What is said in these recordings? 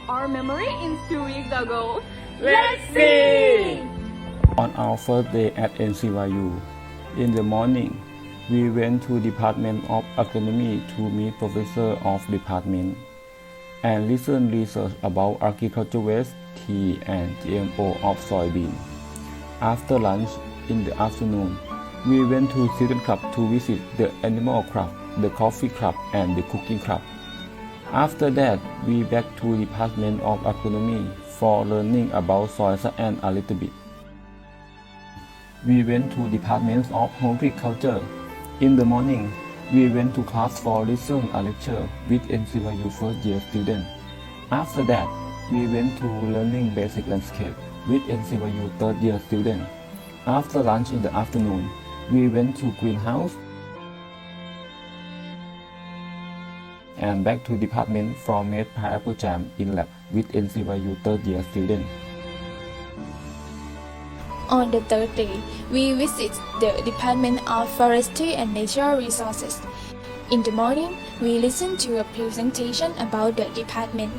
our memory in 2 weeks ago. Let's see! On our first day at NCYU, in the morning, we went to Department of Agronomy to meet Professor of Department and listen research about agriculture waste, tea, and GMO of soybean. After lunch in the afternoon, we went to Student Club to visit the Animal Club, the Coffee Club, and the Cooking Club. After that, we back to Department of Agronomy for learning about soil science a little bit. We went to Department of Horticulture. In the morning, we went to class for listen a lecture with NCYU first year students. After that, we went to learning basic landscape with NCYU third year students. After lunch in the afternoon, we went to greenhouse and back to department for made pineapple jam in lab with NCYU third year students. On the third day, we visit the Department of Forestry and Natural Resources. In the morning, we listen to a presentation about the department,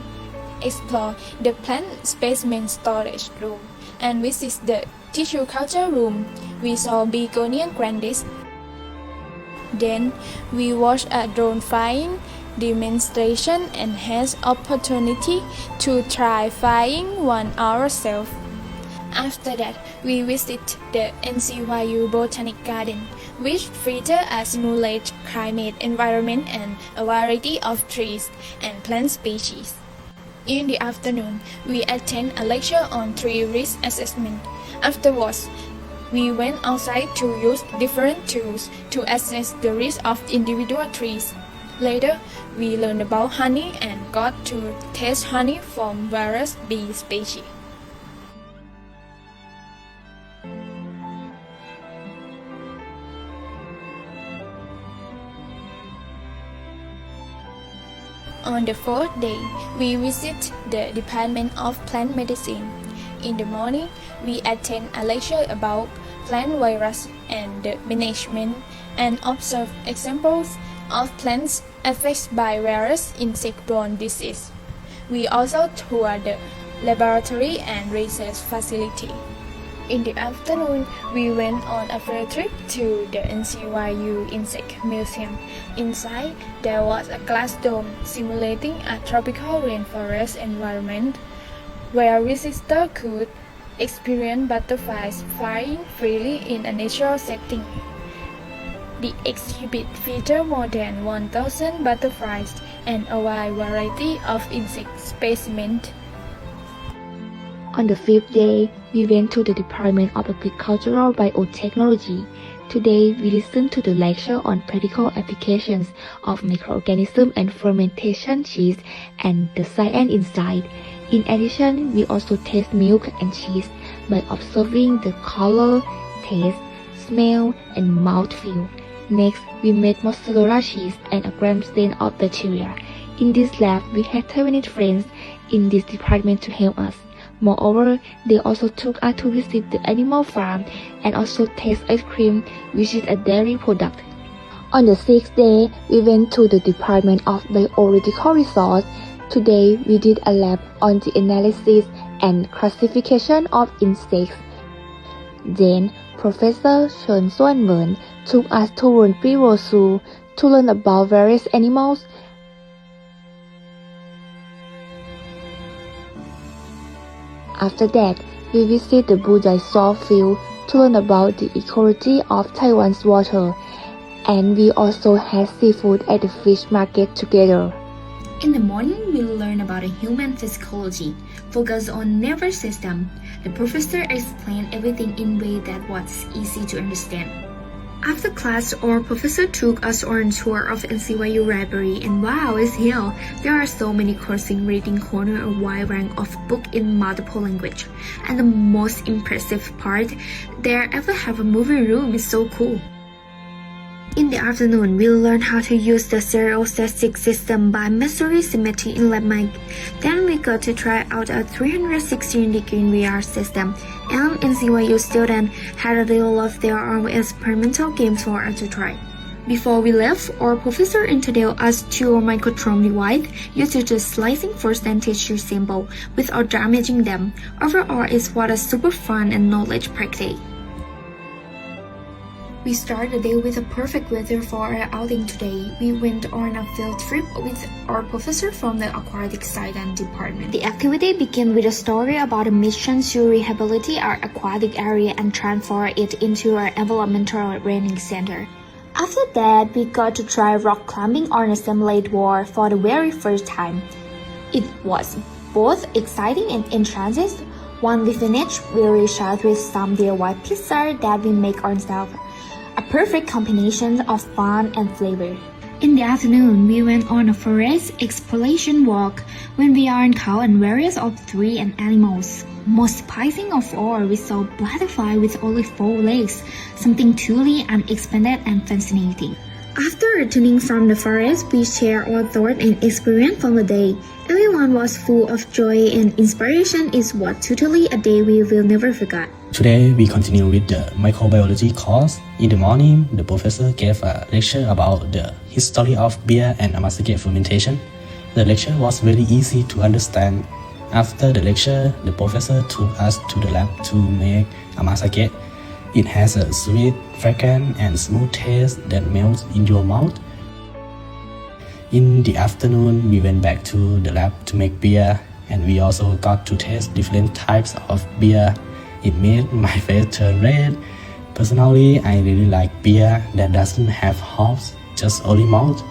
explore the plant specimen storage room, and visit the tissue culture room. We saw Begonia grandis. Then, we watched a drone flying demonstration and had opportunity to try flying one ourselves. After that, we visit the NCYU Botanic Garden, which features a simulated climate environment and a variety of trees and plant species. In the afternoon, we attend a lecture on tree risk assessment. Afterwards, we went outside to use different tools to assess the risk of individual trees. Later, we learned about honey and got to taste honey from various bee species. On the fourth day, we visit the Department of Plant Medicine. In the morning, we attend a lecture about plant virus and the management and observe examples of plants affected by various insect-borne disease. We also tour the laboratory and research facility. In the afternoon, we went on a field trip to the NCYU Insect Museum. Inside, there was a glass dome simulating a tropical rainforest environment where visitors could experience butterflies flying freely in a natural setting. The exhibit featured more than 1,000 butterflies and a wide variety of insect specimens. On the fifth day, we went to the Department of Agricultural Biotechnology. Today, we listened to the lecture on practical applications of microorganisms and fermentation cheese and the science inside. In addition, we also taste milk and cheese by observing the color, taste, smell, and mouthfeel. Next, we made mozzarella cheese and a gram stain of bacteria. In this lab, we had Taiwanese friends in this department to help us. Moreover, they also took us to visit the animal farm and also taste ice cream, which is a dairy product. On the sixth day, we went to the Department of Biological Resource. Today, we did a lab on the analysis and classification of insects. Then, Professor Chen Suan-wen took us to Runpi Zoo to learn about various animals. After that, we visit the Bujai salt field to learn about the ecology of Taiwan's water, and we also had seafood at the fish market together. In the morning, we'll learn about a human physiology, focus on nervous system. The professor explained everything in a way that was easy to understand. After class, our professor took us on a tour of NCYU library, and wow, it's here! There are so many coursing reading corner, a wide range of books in multiple language. And the most impressive part, there ever have a movie room is so cool. In the afternoon, we'll learn how to use the stereostatic system by measuring symmetry in lab mic. Then we got to try out a 360-degree VR system, and NCYU students had a little of their own experimental games for us to try. Before we left, our professor introduced us to our microtome device used to just slicing first and teach you simple without damaging them. Overall, it was a super fun and knowledge practice. We started the day with a perfect weather for our outing today. We went on a field trip with our professor from the aquatic science department. The activity began with a story about a mission to rehabilitate our aquatic area and transform it into our environmental training center. After that, we got to try rock climbing on a simulated wall for the very first time. It was both exciting and entrancing. When we finished, we recharged with some DIY pizza that we make ourselves. A perfect combination of fun and flavor. In the afternoon, we went on a forest exploration walk when we encountered various of trees and animals. Most surprising of all, we saw butterfly with only 4 legs, something truly unexpected and fascinating. After returning from the forest, we shared our thoughts and experience from the day. Everyone was full of joy and inspiration. It was totally a day we will never forget. Today, we continue with the microbiology course. In the morning, the professor gave a lecture about the history of beer and amasake fermentation. The lecture was very easy to understand. After the lecture, the professor took us to the lab to make amasake. It has a sweet, fragrant, and smooth taste that melts in your mouth. In the afternoon, we went back to the lab to make beer, and we also got to taste different types of beer. It made my face turn red. Personally, I really like beer that doesn't have hops, just only malt.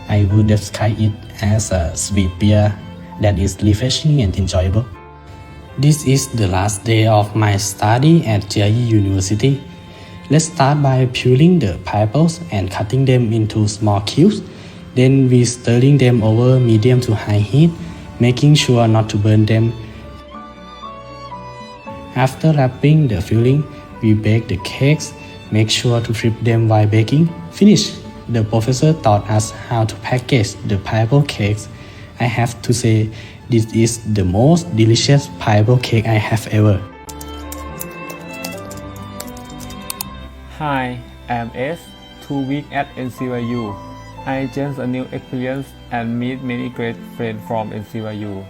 I would describe it as a sweet beer that is refreshing and enjoyable. This is the last day of my study at Chiayi University. Let's start by peeling the pineapples and cutting them into small cubes. Then we stirring them over medium to high heat, making sure not to burn them. After wrapping the filling, we bake the cakes. Make sure to flip them while baking. Finish. The professor taught us how to package the pineapple cakes. I have to say, this is the most delicious pineapple cake I have ever. Hi, I'm S. 2 weeks at NCYU. I just a new experience and meet many great friends from NCYU.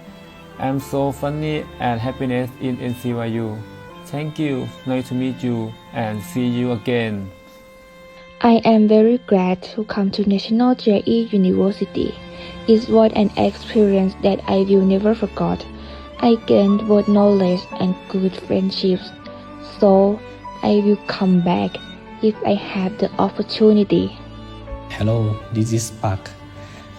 I'm so funny and happiness in NCYU. Thank you, nice to meet you, and see you again. I am very glad to come to National Chiayi University. It was an experience that I will never forget. I gained both knowledge and good friendships, so I will come back if I have the opportunity. Hello, this is Park.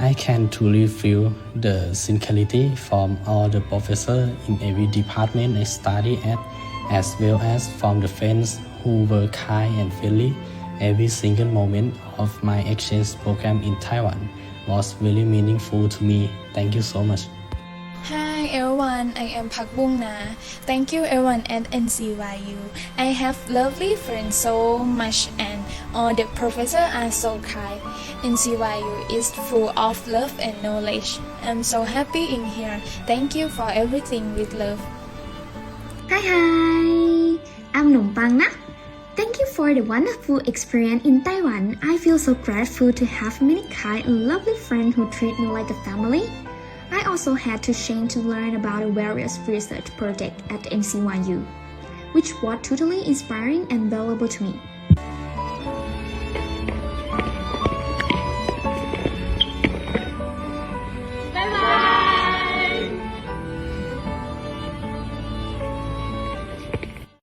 I can truly feel the sincerity from all the professors in every department I study at, as well as from the friends who were kind and friendly. Every single moment of my exchange program in Taiwan was really meaningful to me. Thank you so much. Hi everyone, I am Park Bung Na. Thank you everyone at NCYU. I have lovely friends so much and all the professors are so kind. NCYU is full of love and knowledge. I'm so happy in here. Thank you for everything with love. Hi, I'm Nong Pang Na. Thank you for the wonderful experience in Taiwan. I feel so grateful to have many kind and lovely friends who treat me like a family. I also had a chance to learn about the various research projects at NCYU, which was totally inspiring and valuable to me.